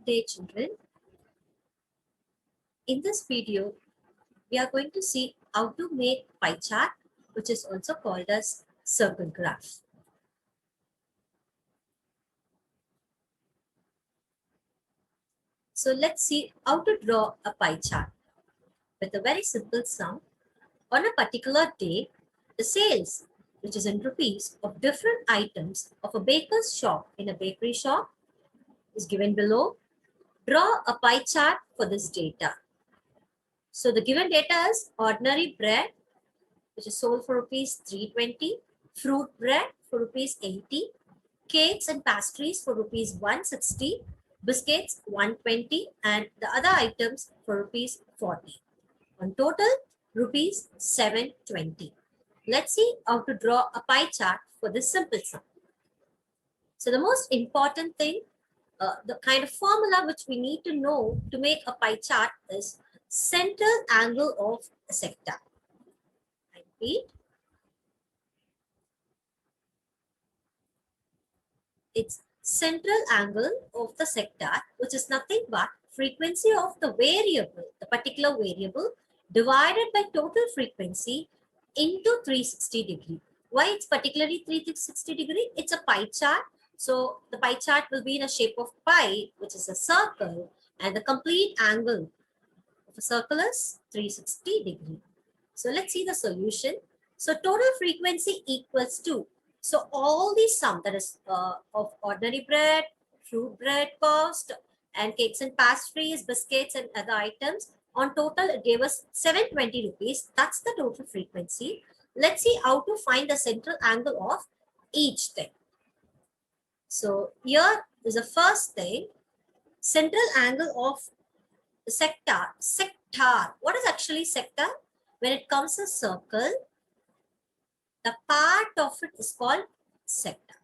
day, children. In this video, we are going to see how to make pie chart, which is also called as circle graph. So let's see how to draw a pie chart. With a very simple sum, on a particular day, the sales, which is in rupees, of different items of a baker's shop in a bakery shop is given below. Draw a pie chart for this data. So the given data is ordinary bread, which is sold for rupees 320, fruit bread for rupees 80, cakes and pastries for rupees 160, biscuits 120, and the other items for rupees 40. On total, rupees 720. Let's see how to draw a pie chart for this simple sum. So the most important thing, the kind of formula which we need to know to make a pie chart is central angle of a sector. I repeat, it's central angle of the sector, which is nothing but frequency of the variable, the particular variable, divided by total frequency into 360 degree. Why it's particularly 360 degree? It's a pie chart. So the pie chart will be in a shape of pie, which is a circle, and the complete angle of a circle is 360 degree. So let's see the solution. So total frequency equals to, so all these sum, that is of ordinary bread, fruit bread cost, and cakes and pastries, biscuits and other items, on total it gave us 720 rupees. That's the total frequency. Let's see how to find the central angle of each thing. So here is the first thing, central angle of the sector. Sector, what is actually sector? When it comes to circle, the part of it is called sector.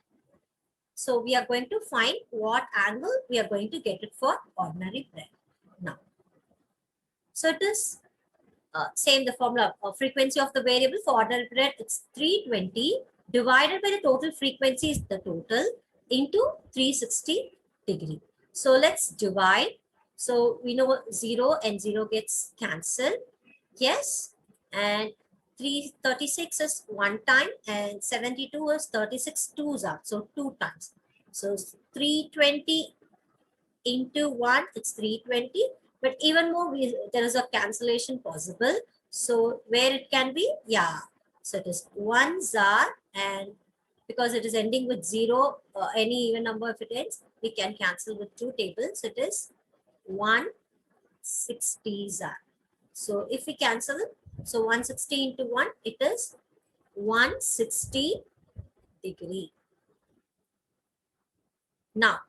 So we are going to find what angle we are going to get it for ordinary bread now. So it is same the formula of frequency of the variable for ordinary bread. It's 320 divided by the total frequency is the total into 360 degree. So let's divide. So we know 0 and 0 gets cancelled. Yes. And 336 is 1 time and 72 is 36 twos are, so 2 times. So 320 into 1, it's 320. But even more, there is a cancellation possible. So where it can be, yeah. So it is 1 zar, and because it is ending with 0, any even number if it ends, we can cancel with 2 tables. It is 160 zar. So if we cancel it, so 160 into 1, it is 160 degree. Now,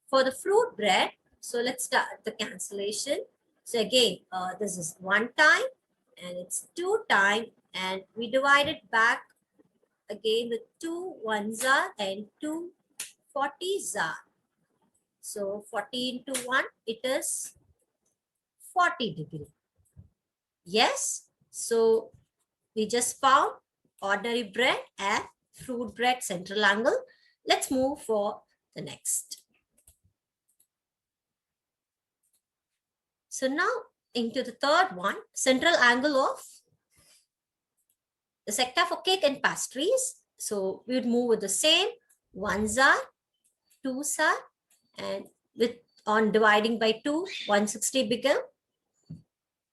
for the fruit bread, so let's start the cancellation. So again, this is 1 time and it's 2 time, and we divide it back again with 2 1s are and 2 40s are. So 40 into 1, it is 40 degree. Yes, so we just found ordinary bread and fruit bread central angle. Let's move for the next. So now into the third one, central angle of the sector for cake and pastries. So we would move with the same 1 zar, 2 zar, and with on dividing by 2, 160 become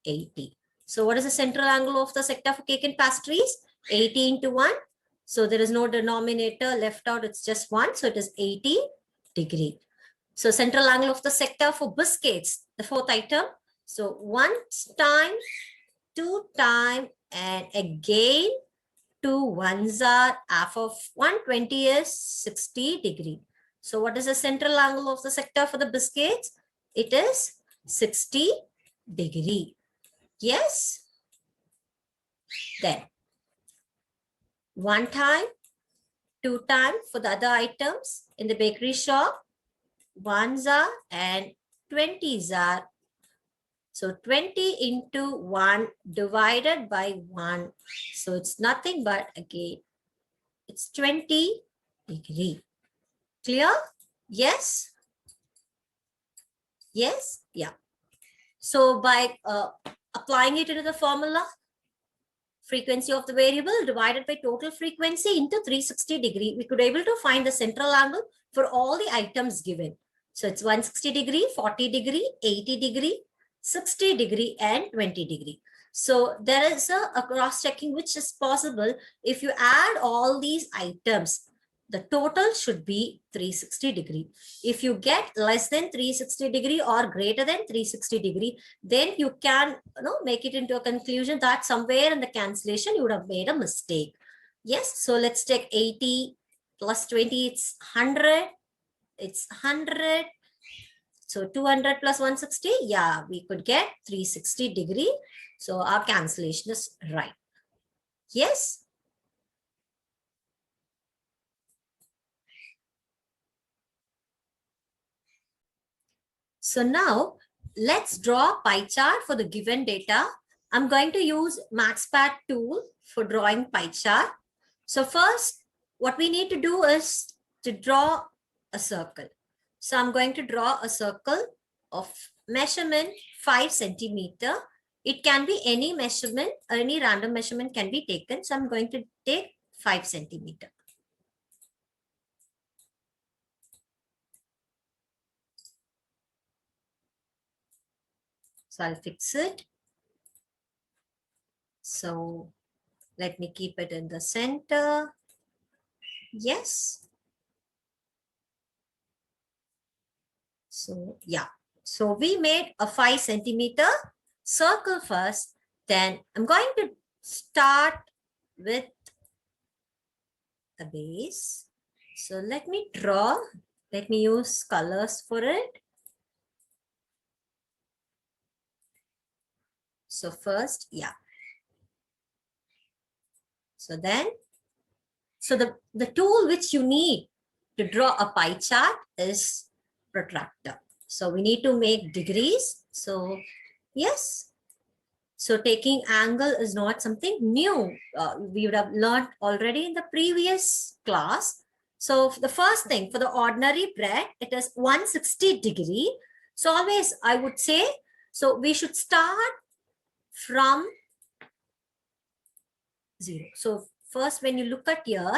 80. So what is the central angle of the sector for cake and pastries? 80 into 1. So there is no denominator left out. It's just 1. So it is 80 degree. So central angle of the sector for biscuits, the fourth item. So 1 time, 2 time, and again 2 1s are half of 120 is 60 degree. So what is the central angle of the sector for the biscuits? It is 60 degree. Yes. Then 1 time, 2 time for the other items in the bakery shop, 1s are and 20s are. So 20 into 1 divided by 1. So it's nothing but again, it's 20 degree. Clear? Yes. Yes, yeah. So by applying it into the formula, frequency of the variable divided by total frequency into 360 degree, we could able to find the central angle for all the items given. So it's 160 degree, 40 degree, 80 degree, 60 degree, and 20 degree. So there is a cross checking which is possible if you add all these items. The total should be 360 degree. If you get less than 360 degree or greater than 360 degree, then you can make it into a conclusion that somewhere in the cancellation you would have made a mistake. Yes, so let's take 80 plus 20, it's 100. It's 100. So 200 plus 160, yeah, we could get 360 degree. So our cancellation is right. Yes. So now let's draw a pie chart for the given data. I'm going to use MaxPad tool for drawing pie chart. So first, what we need to do is to draw a circle. So I'm going to draw a circle of measurement 5 centimeter. It can be any measurement, any random measurement can be taken. So I'm going to take 5 centimeter. So I'll fix it. So let me keep it in the center. Yes. So yeah. So we made a 5 centimeter circle first. Then I'm going to start with a base. So let me draw. Let me use colors for it. So first, yeah. So then, so the tool which you need to draw a pie chart is protractor. So we need to make degrees. So yes. So taking angle is not something new. We would have learned already in the previous class. So the first thing for the ordinary bread, it is 160 degree. So always I would say, so we should start from 0. So first when you look at here,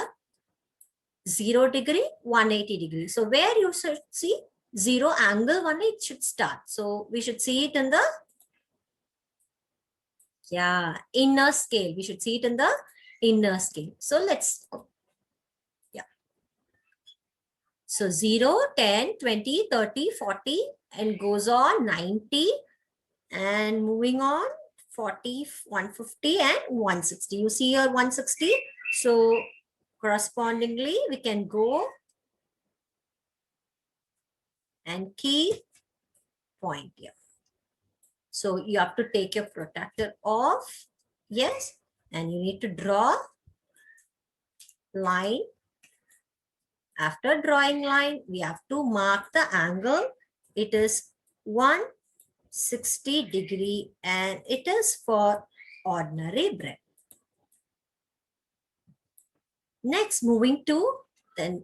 0 degree, 180 degree. So where you should see 0 angle, 180 should start. So we should see it in the inner scale. We should see it in the inner scale. So let's go. Yeah. So 0, 10, 20, 30, 40 and goes on 90 and moving on 40, 150 and 160. You see here 160. So correspondingly, we can go and keep point here. So you have to take your protractor off. Yes. And you need to draw line. After drawing line, we have to mark the angle. It is 160 degree and it is for ordinary bread. Next, moving to the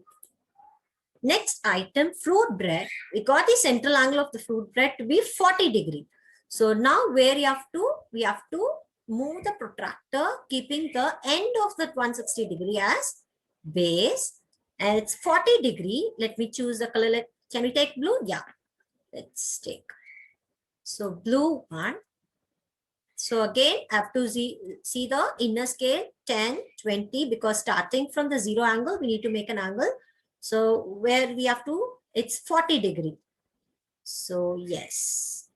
next item, fruit bread. We got the central angle of the fruit bread to be 40 degree. So now where we have to move the protractor, keeping the end of that 160 degree as base. And it's 40 degree. Let me choose the color. Can we take blue? Yeah. Let's take. So blue one. So again, I have to see the inner scale 10, 20 because starting from the 0 angle, we need to make an angle. So where we have to, it's 40 degree. So yes.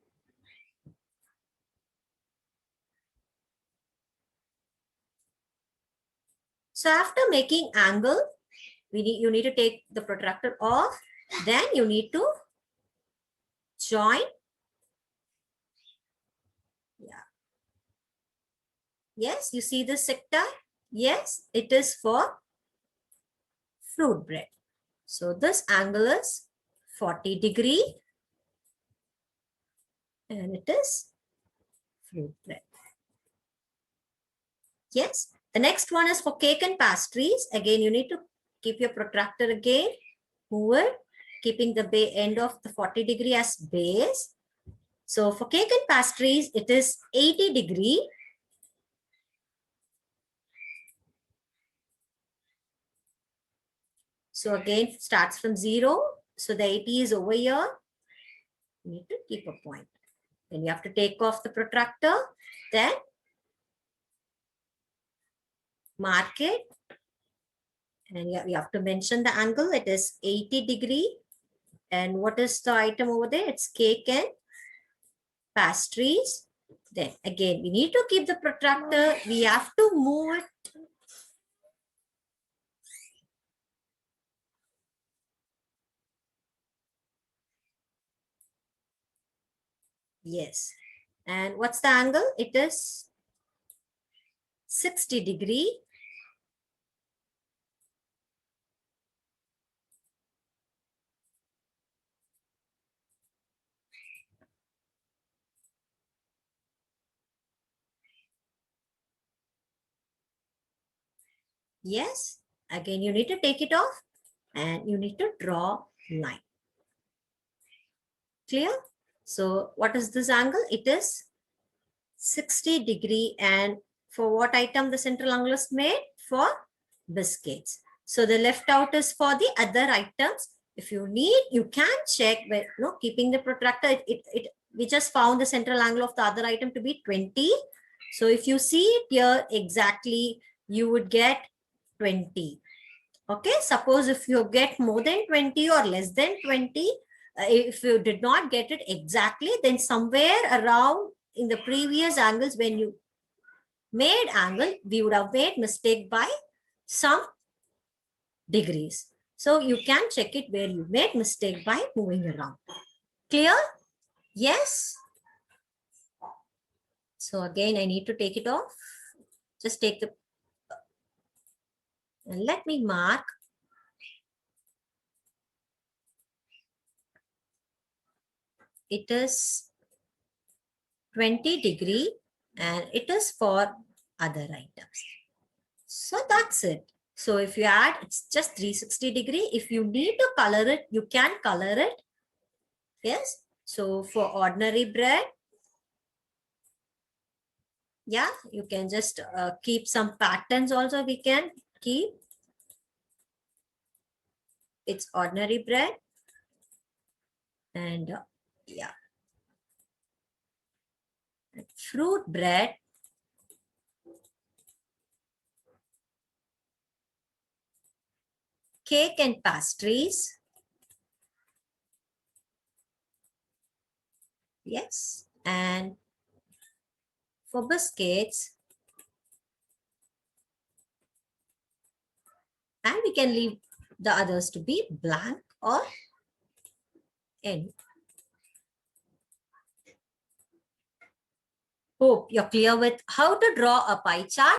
So after making angle, you need to take the protractor off. Then you need to join. Yeah. Yes, you see the sector? Yes, it is for fruit bread. So this angle is 40 degree and it is fruit bread. Yes, the next one is for cake and pastries. Again, you need to keep your protractor again, move it. keeping the end of the 40 degree as base. So for cake and pastries, it is 80 degree. So again, starts from 0. So the 80 is over here. You need to keep a point. Then you have to take off the protractor. Then mark it. And you have to mention the angle. It is 80 degree. And what is the item over there? It's cake and pastries. Then again, we need to keep the protractor. We have to move it. Yes. And what's the angle? It is 60 degree. Yes. Again, you need to take it off and you need to draw line. Clear? So what is this angle? It is 60 degree. And for what item the central angle is made? For biscuits. So the left out is for the other items. If you need, you can check where, keeping the protractor, we just found the central angle of the other item to be 20. So if you see it here exactly, you would get 20. Okay, suppose if you get more than 20 or less than 20, if you did not get it exactly, then somewhere around in the previous angles when you made angle, we would have made mistake by some degrees. So you can check it where you made mistake by moving around. Clear? Yes. So again, I need to take it off. Just take the, and let me mark. It is 20 degree and it is for other items. So that's it. So if you add, it's just 360 degree. If you need to color it, you can color it. Yes. So for ordinary bread, yeah, you can just keep some patterns also. We can keep. It's ordinary bread. And yeah. Fruit bread. Cake and pastries. Yes. And for biscuits. And we can leave the others to be blank or any. Hope you're clear with how to draw a pie chart.